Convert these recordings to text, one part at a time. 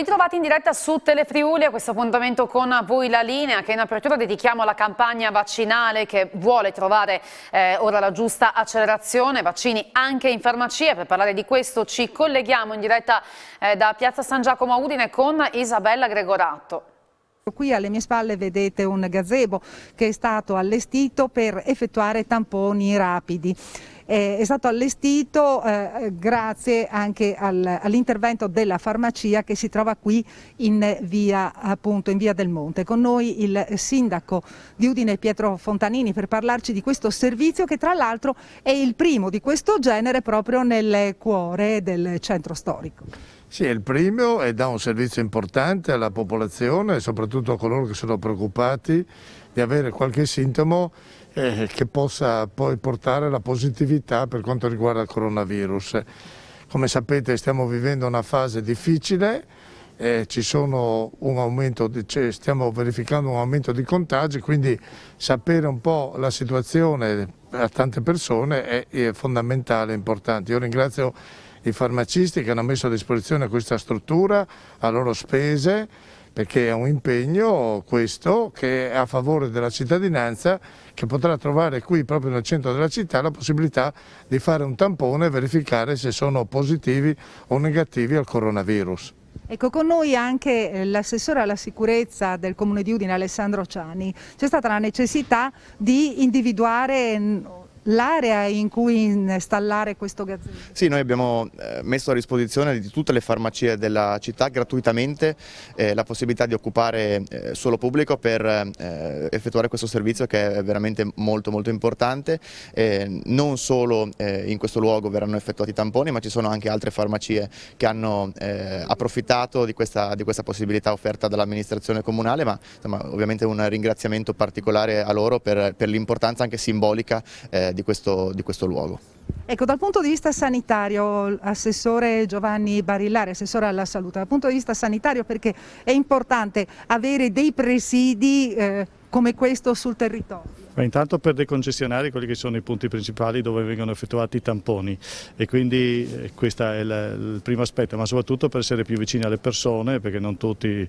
ritrovati in diretta su Telefriuli a questo appuntamento con Voi la linea, che in apertura dedichiamo alla campagna vaccinale che vuole trovare ora la giusta accelerazione, vaccini anche in farmacia. Per parlare di questo ci colleghiamo in diretta da Piazza San Giacomo a Udine con Isabella Gregorato. Qui alle mie spalle vedete un gazebo che è stato allestito per effettuare tamponi rapidi. È stato allestito grazie anche all'intervento della farmacia che si trova qui in via del Monte. Con noi il sindaco di Udine Pietro Fontanini per parlarci di questo servizio che tra l'altro è il primo di questo genere proprio nel cuore del centro storico. Sì, è il primo e dà un servizio importante alla popolazione, soprattutto a coloro che sono preoccupati di avere qualche sintomo che possa poi portare alla positività per quanto riguarda il coronavirus. Come sapete stiamo vivendo una fase difficile, stiamo verificando un aumento di contagi, quindi sapere un po' la situazione a tante persone è fondamentale, importante. Io ringrazio i farmacisti che hanno messo a disposizione questa struttura a loro spese, perché è un impegno questo che è a favore della cittadinanza, che potrà trovare qui proprio nel centro della città la possibilità di fare un tampone e verificare se sono positivi o negativi al coronavirus. Ecco, con noi anche l'assessore alla sicurezza del Comune di Udine, Alessandro Ciani. C'è stata la necessità di individuare l'area in cui installare questo gazebo? Sì, noi abbiamo messo a disposizione di tutte le farmacie della città gratuitamente la possibilità di occupare suolo pubblico per effettuare questo servizio che è veramente molto importante. Non solo in questo luogo verranno effettuati i tamponi, ma ci sono anche altre farmacie che hanno approfittato di questa possibilità offerta dall'amministrazione comunale, ma insomma, ovviamente un ringraziamento particolare a loro per l'importanza anche simbolica di questo luogo. Ecco, dal punto di vista sanitario, assessore Giovanni Barillari, assessore alla salute, dal punto di vista sanitario, perché è importante avere dei presidi come questo sul territorio? Intanto per decongestionare quelli che sono i punti principali dove vengono effettuati i tamponi, e quindi questo è il primo aspetto, ma soprattutto per essere più vicini alle persone, perché non tutti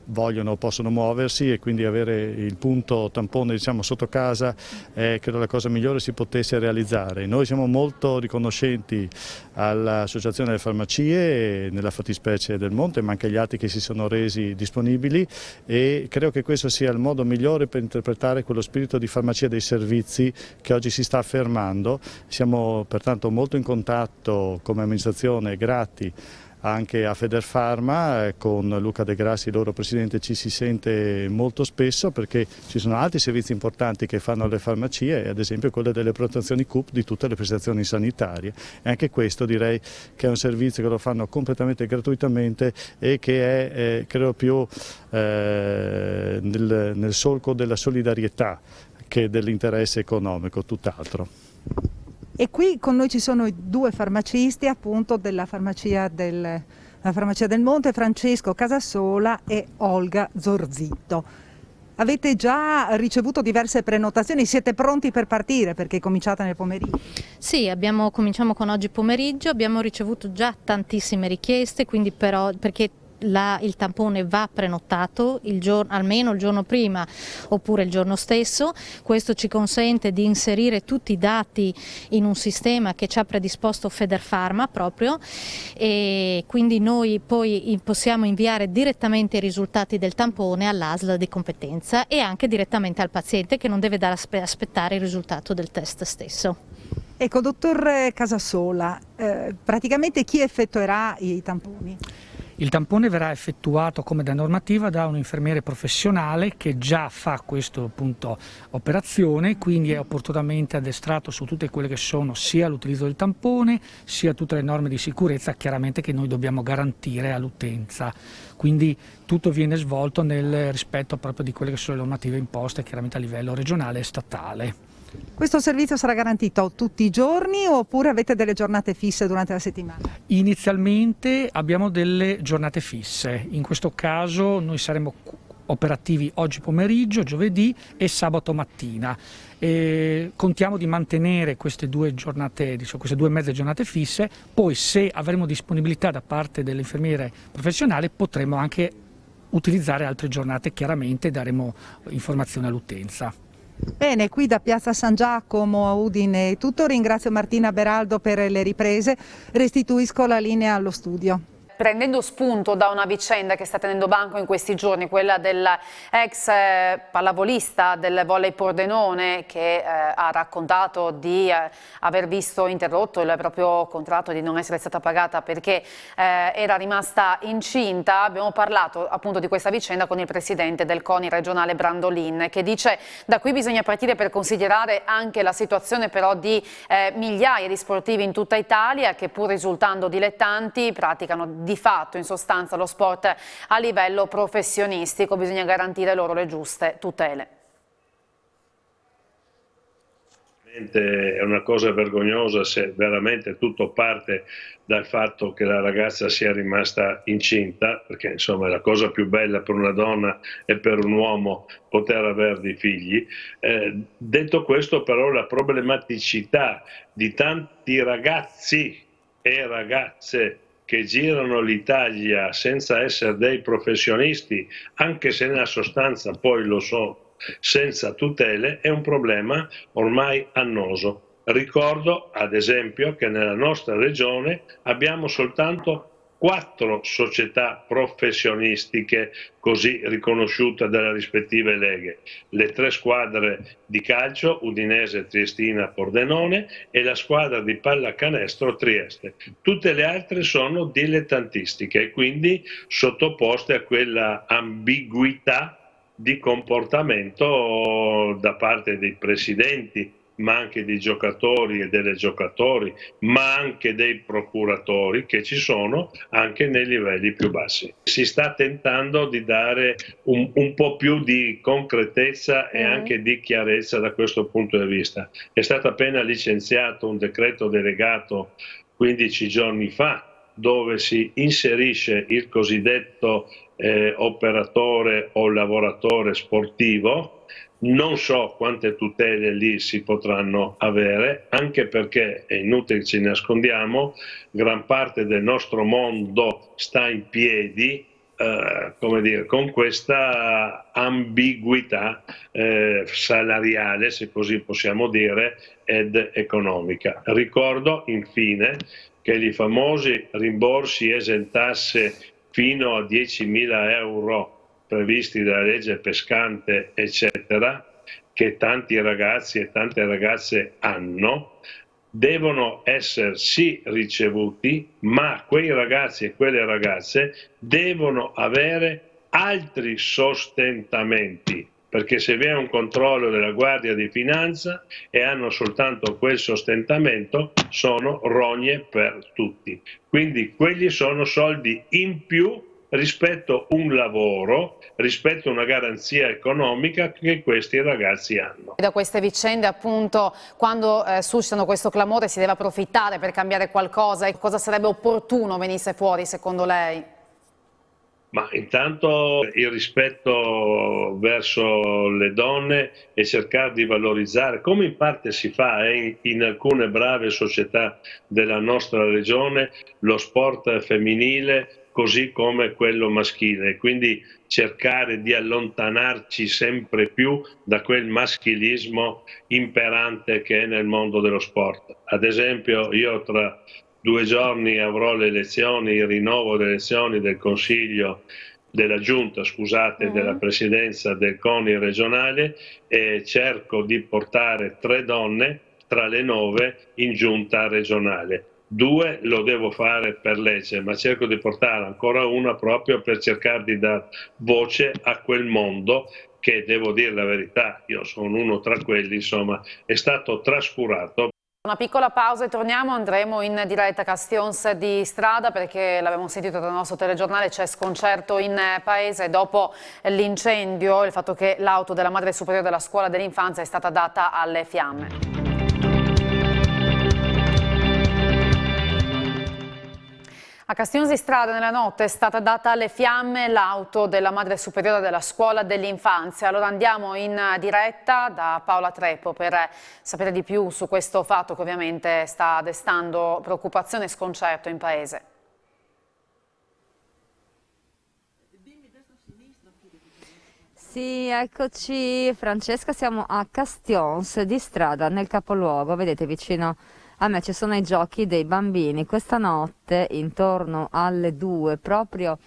vogliono o possono muoversi, e quindi avere il punto tampone, diciamo, sotto casa è credo la cosa migliore si potesse realizzare. Noi siamo molto riconoscenti all'Associazione delle Farmacie, nella fattispecie del Monte, ma anche agli altri che si sono resi disponibili, e credo che questo sia il modo migliore per interpretare quello spirito di farmacia dei servizi che oggi si sta affermando. Siamo pertanto molto in contatto come amministrazione, grati anche a Federfarma, con Luca De Grassi, il loro presidente, ci si sente molto spesso, perché ci sono altri servizi importanti che fanno le farmacie, ad esempio quello delle prenotazioni CUP di tutte le prestazioni sanitarie, e anche questo direi che è un servizio che lo fanno completamente gratuitamente e che è credo più nel solco della solidarietà che dell'interesse economico, tutt'altro. E qui con noi ci sono i due farmacisti appunto della farmacia del Monte, Francesco Casasola e Olga Zorzitto. Avete già ricevuto diverse prenotazioni, siete pronti per partire perché cominciate nel pomeriggio? Sì, cominciamo con oggi pomeriggio, abbiamo ricevuto già tantissime richieste, quindi perché il tampone va prenotato almeno il giorno prima oppure il giorno stesso. Questo ci consente di inserire tutti i dati in un sistema che ci ha predisposto Federfarma proprio, e quindi noi poi possiamo inviare direttamente i risultati del tampone all'ASL di competenza e anche direttamente al paziente, che non deve aspettare il risultato del test stesso. Ecco, dottor Casasola, praticamente chi effettuerà i tamponi? Il tampone verrà effettuato come da normativa da un infermiere professionale che già fa questa operazione, quindi è opportunamente addestrato su tutte quelle che sono sia l'utilizzo del tampone sia tutte le norme di sicurezza chiaramente che noi dobbiamo garantire all'utenza. Quindi tutto viene svolto nel rispetto proprio di quelle che sono le normative imposte chiaramente a livello regionale e statale. Questo servizio sarà garantito tutti i giorni oppure avete delle giornate fisse durante la settimana? Inizialmente abbiamo delle giornate fisse, in questo caso noi saremo operativi oggi pomeriggio, giovedì e sabato mattina. Contiamo di mantenere queste due giornate, queste 2 mezze giornate fisse, poi se avremo disponibilità da parte dell'infermiere professionale potremo anche utilizzare altre giornate, chiaramente daremo informazioni all'utenza. Bene, qui da Piazza San Giacomo a Udine è tutto, ringrazio Martina Beraldo per le riprese, restituisco la linea allo studio. Prendendo spunto da una vicenda che sta tenendo banco in questi giorni, quella dell'ex pallavolista del Volley Pordenone che ha raccontato di aver visto interrotto il proprio contratto e di non essere stata pagata perché era rimasta incinta, abbiamo parlato appunto di questa vicenda con il presidente del CONI regionale Brandolin, che dice da qui bisogna partire per considerare anche la situazione però di migliaia di sportivi in tutta Italia che pur risultando dilettanti praticano di fatto, in sostanza, lo sport a livello professionistico, bisogna garantire loro le giuste tutele. È una cosa vergognosa se veramente tutto parte dal fatto che la ragazza sia rimasta incinta, perché insomma è la cosa più bella per una donna e per un uomo poter avere dei figli. Detto questo però la problematicità di tanti ragazzi e ragazze che girano l'Italia senza essere dei professionisti, anche se nella sostanza poi lo sono, senza tutele, è un problema ormai annoso. Ricordo ad esempio che nella nostra regione abbiamo soltanto 4 società professionistiche così riconosciute dalle rispettive leghe, le 3 squadre di calcio, Udinese, Triestina, Pordenone, e la squadra di pallacanestro Trieste. Tutte le altre sono dilettantistiche e quindi sottoposte a quella ambiguità di comportamento da parte dei presidenti, ma anche dei giocatori e delle giocatori, ma anche dei procuratori che ci sono anche nei livelli più bassi. Si sta tentando di dare un po' più di concretezza e anche di chiarezza da questo punto di vista. È stato appena licenziato un decreto delegato 15 giorni fa dove si inserisce il cosiddetto operatore o lavoratore sportivo. Non so quante tutele lì si potranno avere, anche perché, è inutile che ci nascondiamo, gran parte del nostro mondo sta in piedi, come dire, con questa ambiguità salariale, se così possiamo dire, ed economica. Ricordo infine che i famosi rimborsi esentasse fino a 10.000 euro previsti dalla legge pescante, eccetera, che tanti ragazzi e tante ragazze hanno, devono essere sì ricevuti, ma quei ragazzi e quelle ragazze devono avere altri sostentamenti, perché se vi è un controllo della Guardia di Finanza e hanno soltanto quel sostentamento, sono rogne per tutti. Quindi quelli sono soldi in più rispetto a un lavoro, rispetto a una garanzia economica che questi ragazzi hanno. Da queste vicende appunto, quando suscitano questo clamore, si deve approfittare per cambiare qualcosa, e cosa sarebbe opportuno venisse fuori secondo lei? Ma intanto il rispetto verso le donne e cercare di valorizzare, come in parte si fa in alcune brave società della nostra regione, lo sport femminile così come quello maschile, quindi cercare di allontanarci sempre più da quel maschilismo imperante che è nel mondo dello sport. Ad esempio io tra 2 giorni avrò le elezioni, il rinnovo delle elezioni del Consiglio, della Giunta, scusate, della Presidenza del CONI regionale, e cerco di portare 3 donne tra le 9 in Giunta regionale. 2 lo devo fare per legge, ma cerco di portare ancora una proprio per cercare di dare voce a quel mondo che, devo dire la verità, io sono uno tra quelli, insomma, è stato trascurato. Una piccola pausa e torniamo, andremo in diretta Castions di strada perché l'abbiamo sentito dal nostro telegiornale, c'è sconcerto in paese dopo l'incendio, il fatto che l'auto della madre superiore della scuola dell'infanzia è stata data alle fiamme. A Castionzi Strada nella notte è stata data alle fiamme l'auto della madre superiore della scuola dell'infanzia. Allora andiamo in diretta da Paola Treppo per sapere di più su questo fatto che ovviamente sta destando preoccupazione e sconcerto in paese. Sì, eccoci Francesca, siamo a Castionzi di Strada nel capoluogo, vedete vicino a me ci sono i giochi dei bambini. Questa notte intorno alle 2 proprio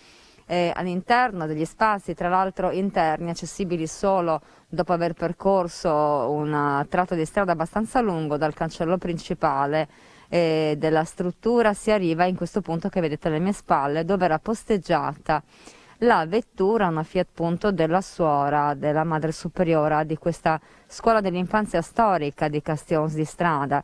all'interno degli spazi, tra l'altro interni, accessibili solo dopo aver percorso un tratto di strada abbastanza lungo dal cancello principale della struttura, si arriva in questo punto che vedete alle mie spalle, dove era posteggiata la vettura, una Fiat Punto della suora della madre superiora di questa scuola dell'infanzia storica di Castionzi di Strada.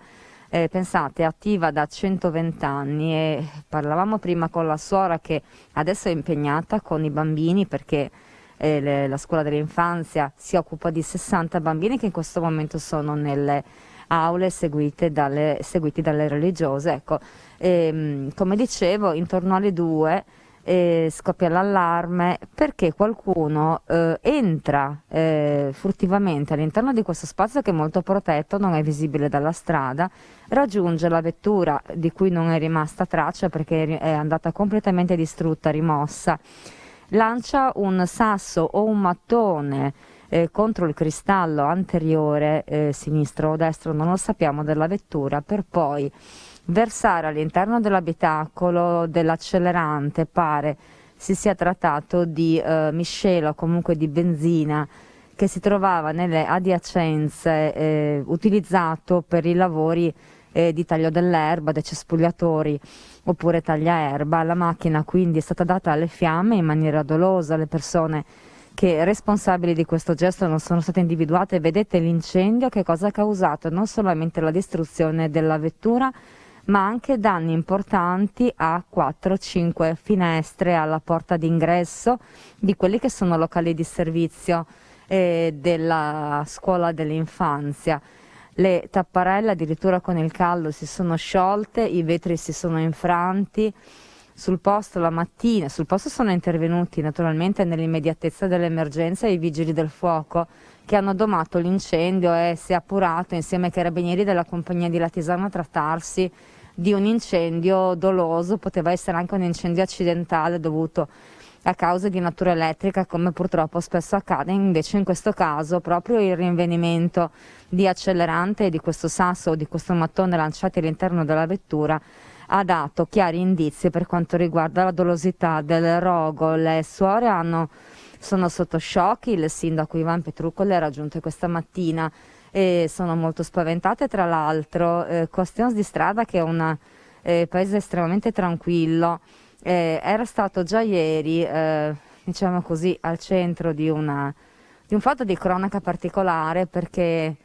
Pensate, attiva da 120 anni e parlavamo prima con la suora che adesso è impegnata con i bambini perché la scuola dell'infanzia si occupa di 60 bambini che in questo momento sono nelle aule seguiti dalle religiose. Ecco, come dicevo, intorno alle 2 scoppia l'allarme perché qualcuno entra furtivamente all'interno di questo spazio che è molto protetto, non è visibile dalla strada, raggiunge la vettura di cui non è rimasta traccia perché è andata completamente distrutta, rimossa, lancia un sasso o un mattone contro il cristallo anteriore sinistro o destro, non lo sappiamo, della vettura, per poi versare all'interno dell'abitacolo dell'accelerante. Pare si sia trattato di miscela o comunque di benzina che si trovava nelle adiacenze, utilizzato per i lavori di taglio dell'erba, dei cespugliatori oppure tagliaerba. La macchina quindi è stata data alle fiamme in maniera dolosa. Le persone che responsabili di questo gesto non sono state individuate. Vedete l'incendio che cosa ha causato? Non solamente la distruzione della vettura, ma anche danni importanti a 4-5 finestre alla porta d'ingresso di quelli che sono locali di servizio della scuola dell'infanzia. Le tapparelle addirittura con il caldo si sono sciolte, i vetri si sono infranti. Sul posto la mattina, sul posto sono intervenuti naturalmente nell'immediatezza dell'emergenza i vigili del fuoco che hanno domato l'incendio e si è appurato insieme ai carabinieri della compagnia di Latisano a trattarsi di un incendio doloso, poteva essere anche un incendio accidentale dovuto a cause di natura elettrica come purtroppo spesso accade. Invece in questo caso proprio il rinvenimento di accelerante e di questo sasso o di questo mattone lanciati all'interno della vettura ha dato chiari indizi per quanto riguarda la dolosità del rogo. Le suore sono sotto shock, il sindaco Ivan Petrucco le ha raggiunte questa mattina e sono molto spaventate. Tra l'altro Castionzi di Strada, che è un paese estremamente tranquillo, era stato già ieri diciamo così al centro di un fatto di cronaca particolare, perché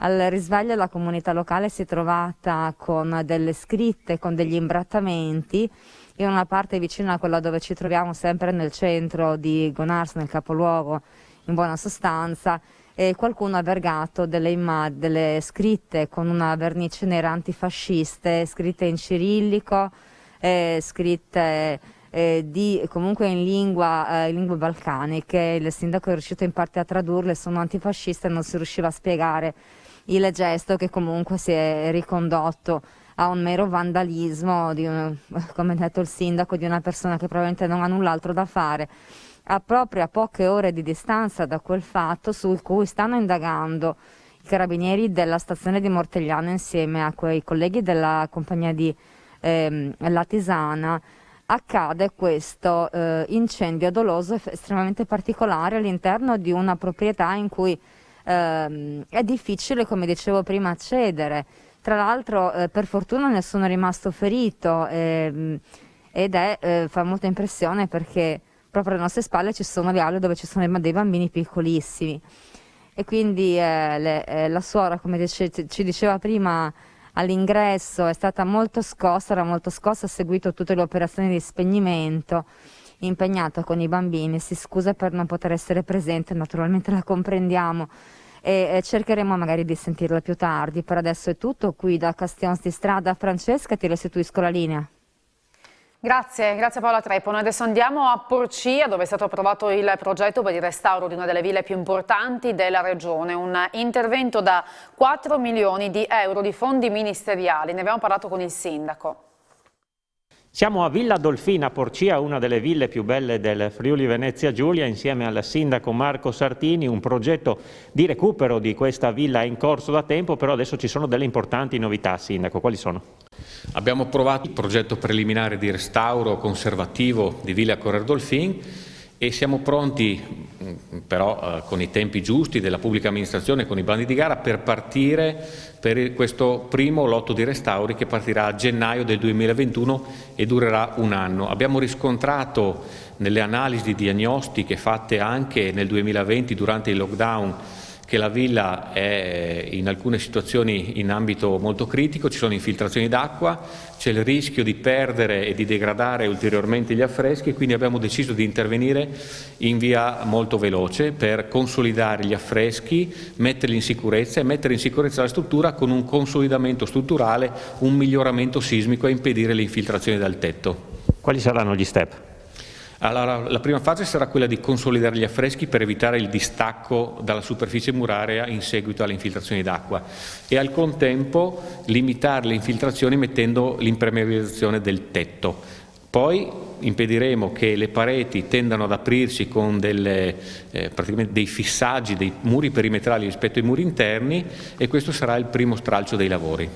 al risveglio la comunità locale si è trovata con delle scritte, con degli imbrattamenti in una parte vicina a quella dove ci troviamo, sempre nel centro di Gonars, nel capoluogo in buona sostanza, e qualcuno ha vergato delle scritte con una vernice nera antifasciste, scritte in cirillico, scritte comunque in lingue balcaniche. Il sindaco è riuscito in parte a tradurle, sono antifasciste e non si riusciva a spiegare il gesto, che comunque si è ricondotto a un mero vandalismo come ha detto il sindaco, di una persona che probabilmente non ha null'altro da fare, proprio a poche ore di distanza da quel fatto su cui stanno indagando i carabinieri della stazione di Mortegliano insieme a quei colleghi della compagnia di Latisana. Accade questo incendio doloso estremamente particolare all'interno di una proprietà in cui è difficile, come dicevo prima, accedere. Tra l'altro per fortuna nessuno è rimasto ferito fa molta impressione perché proprio alle nostre spalle ci sono le aule dove ci sono dei bambini piccolissimi e quindi la suora, come ci diceva prima, all'ingresso è stata molto scossa, ha seguito tutte le operazioni di spegnimento, impegnata con i bambini, si scusa per non poter essere presente, naturalmente la comprendiamo e cercheremo magari di sentirla più tardi. Per adesso è tutto qui da Castionzi di Strada. Francesca, ti restituisco la linea. Grazie Paola Trepo. Noi adesso andiamo a Porcia, dove è stato approvato il progetto per il restauro di una delle ville più importanti della regione, un intervento da 4 milioni di euro di fondi ministeriali. Ne abbiamo parlato con il sindaco. Siamo a Villa Dolfina, Porcia, una delle ville più belle del Friuli Venezia Giulia, insieme al sindaco Marco Sartini. Un progetto di recupero di questa villa è in corso da tempo, però adesso ci sono delle importanti novità. Sindaco, quali sono? Abbiamo approvato il progetto preliminare di restauro conservativo di Villa Correr Dolfin e siamo pronti, però con i tempi giusti della pubblica amministrazione, con i bandi di gara, per partire per questo primo lotto di restauri che partirà a gennaio del 2021 e durerà un anno. Abbiamo riscontrato nelle analisi diagnostiche fatte anche nel 2020 durante il lockdown che la villa è in alcune situazioni in ambito molto critico, ci sono infiltrazioni d'acqua, c'è il rischio di perdere e di degradare ulteriormente gli affreschi, quindi abbiamo deciso di intervenire in via molto veloce per consolidare gli affreschi, metterli in sicurezza e mettere in sicurezza la struttura con un consolidamento strutturale, un miglioramento sismico e impedire le infiltrazioni dal tetto. Quali saranno gli step? Allora, la prima fase sarà quella di consolidare gli affreschi per evitare il distacco dalla superficie muraria in seguito alle infiltrazioni d'acqua e al contempo limitare le infiltrazioni mettendo l'impermeabilizzazione del tetto. Poi impediremo che le pareti tendano ad aprirsi con praticamente dei fissaggi, dei muri perimetrali rispetto ai muri interni, e questo sarà il primo stralcio dei lavori.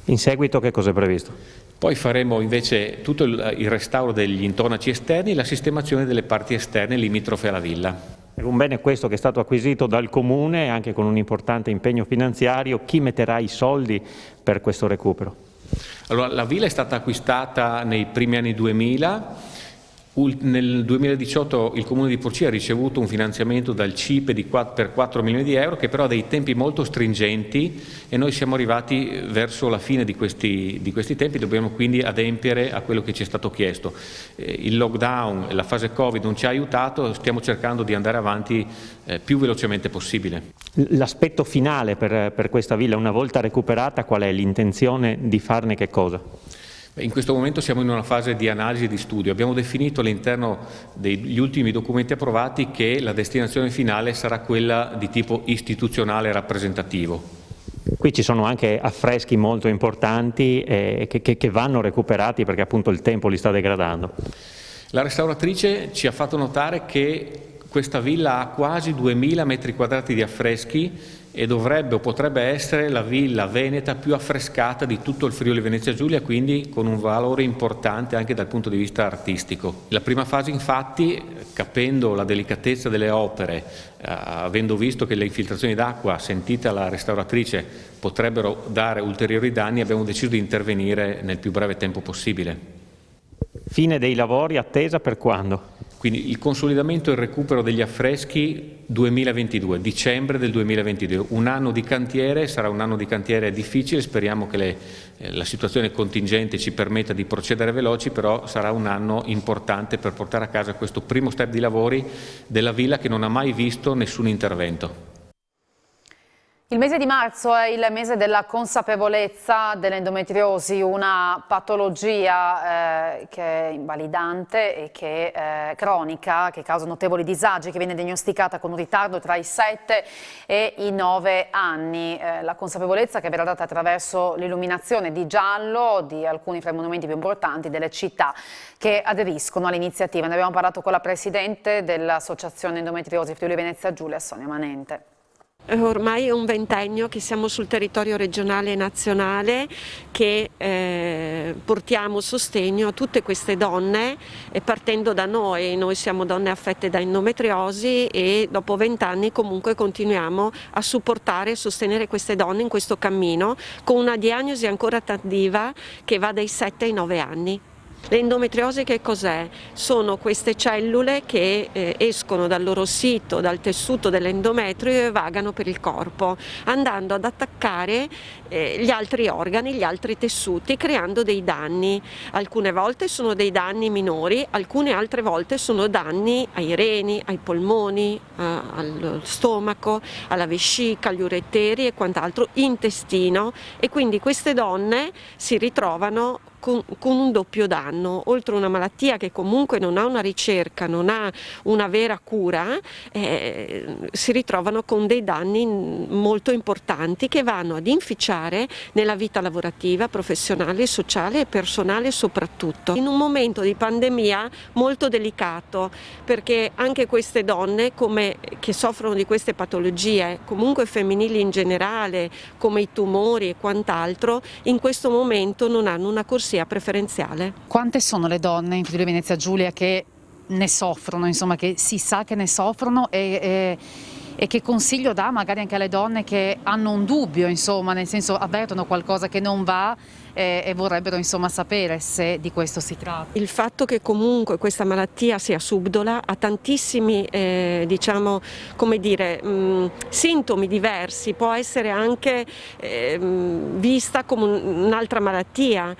In seguito che cosa è previsto? Poi faremo invece tutto il restauro degli intonaci esterni e la sistemazione delle parti esterne limitrofe alla villa. È un bene questo che è stato acquisito dal Comune, anche con un importante impegno finanziario. Chi metterà i soldi per questo recupero? Allora, la villa è stata acquistata nei primi anni 2000. Nel 2018 il Comune di Porcia ha ricevuto un finanziamento dal CIPE per 4 milioni di euro, che però ha dei tempi molto stringenti e noi siamo arrivati verso la fine di questi tempi, dobbiamo quindi adempiere a quello che ci è stato chiesto. Il lockdown, la fase Covid non ci ha aiutato, stiamo cercando di andare avanti più velocemente possibile. L'aspetto finale per questa villa, una volta recuperata, qual è l'intenzione di farne che cosa? In questo momento siamo in una fase di analisi e di studio. Abbiamo definito all'interno degli ultimi documenti approvati che la destinazione finale sarà quella di tipo istituzionale rappresentativo. Qui ci sono anche affreschi molto importanti che vanno recuperati perché appunto il tempo li sta degradando. La restauratrice ci ha fatto notare che questa villa ha quasi 2000 metri quadrati di affreschi e dovrebbe o potrebbe essere la villa veneta più affrescata di tutto il Friuli Venezia Giulia, quindi con un valore importante anche dal punto di vista artistico. La prima fase, infatti, capendo la delicatezza delle opere, avendo visto che le infiltrazioni d'acqua sentita la restauratrice potrebbero dare ulteriori danni, abbiamo deciso di intervenire nel più breve tempo possibile. Fine dei lavori attesa per quando? Quindi il consolidamento e il recupero degli affreschi 2022, dicembre del 2022, un anno di cantiere, sarà un anno di cantiere difficile, speriamo che la situazione contingente ci permetta di procedere veloci, però sarà un anno importante per portare a casa questo primo step di lavori della villa che non ha mai visto nessun intervento. Il mese di marzo è il mese della consapevolezza dell'endometriosi, una patologia che è invalidante e che è cronica, che causa notevoli disagi, che viene diagnosticata con un ritardo tra i 7 e i 9 anni. La consapevolezza che verrà data attraverso l'illuminazione di giallo di alcuni fra i monumenti più importanti delle città che aderiscono all'iniziativa. Ne abbiamo parlato con la Presidente dell'Associazione Endometriosi Friuli Venezia Giulia, Sonia Manente. Ormai è un ventennio che siamo sul territorio regionale e nazionale che portiamo sostegno a tutte queste donne partendo da noi. Noi siamo donne affette da endometriosi e dopo 20 anni comunque continuiamo a supportare e sostenere queste donne in questo cammino con una diagnosi ancora tardiva che va dai 7 ai 9 anni. L'endometriosi che cos'è? Sono queste cellule che escono dal loro sito, dal tessuto dell'endometrio e vagano per il corpo, andando ad attaccare gli altri organi, gli altri tessuti, creando dei danni. Alcune volte sono dei danni minori, alcune altre volte sono danni ai reni, ai polmoni, allo stomaco, alla vescica, agli ureteri e quant'altro, intestino, e quindi queste donne si ritrovano con un doppio danno, oltre a una malattia che comunque non ha una ricerca, non ha una vera cura, si ritrovano con dei danni molto importanti che vanno ad inficiare nella vita lavorativa, professionale, sociale e personale soprattutto. In un momento di pandemia molto delicato, perché anche queste donne che soffrono di queste patologie, comunque femminili in generale, come i tumori e quant'altro, in questo momento non hanno una corsia preferenziale. Quante sono le donne in Friuli Venezia Giulia che ne soffrono, insomma, che si sa che ne soffrono, e che consiglio dà magari anche alle donne che hanno un dubbio, insomma, nel senso avvertono qualcosa che non va e vorrebbero, insomma, sapere se di questo si tratta? Il fatto che comunque questa malattia sia subdola ha tantissimi diciamo, come dire, sintomi diversi, può essere anche vista come un'altra malattia.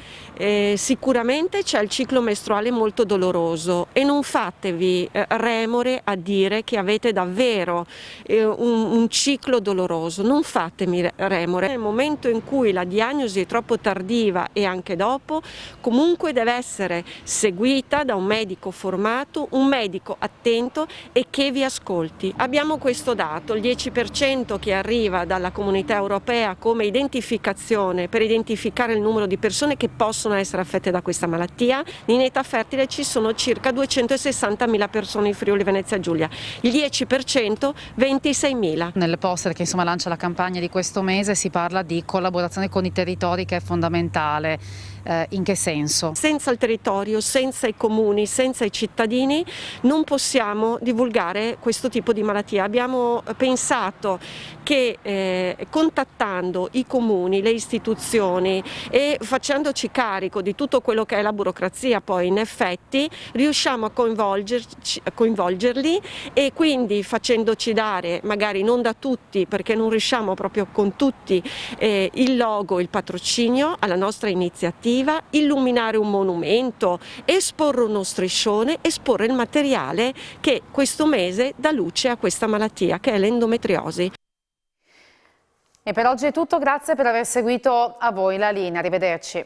Sicuramente c'è il ciclo mestruale molto doloroso e non fatevi remore a dire che avete davvero un ciclo doloroso, non fatemi remore. Nel momento in cui la diagnosi è troppo tardiva e anche dopo, comunque deve essere seguita da un medico formato, un medico attento e che vi ascolti. Abbiamo questo dato, il 10% che arriva dalla Comunità Europea come identificazione per identificare il numero di persone che possono essere affette da questa malattia. In età fertile ci sono circa 260.000 persone in Friuli Venezia Giulia, il 10% 26.000. Nel poster che insomma lancia la campagna di questo mese si parla di collaborazione con i territori, che è fondamentale. In che senso? Senza il territorio, senza i comuni, senza i cittadini non possiamo divulgare questo tipo di malattia. Abbiamo pensato che contattando i comuni, le istituzioni e facendoci carico di tutto quello che è la burocrazia, poi in effetti riusciamo a coinvolgerli, e quindi facendoci dare, magari non da tutti perché non riusciamo proprio con tutti, il logo, il patrocinio alla nostra iniziativa, illuminare un monumento, esporre uno striscione, esporre il materiale che questo mese dà luce a questa malattia che è l'endometriosi. E per oggi è tutto, grazie per aver seguito A Voi la Linea, arrivederci.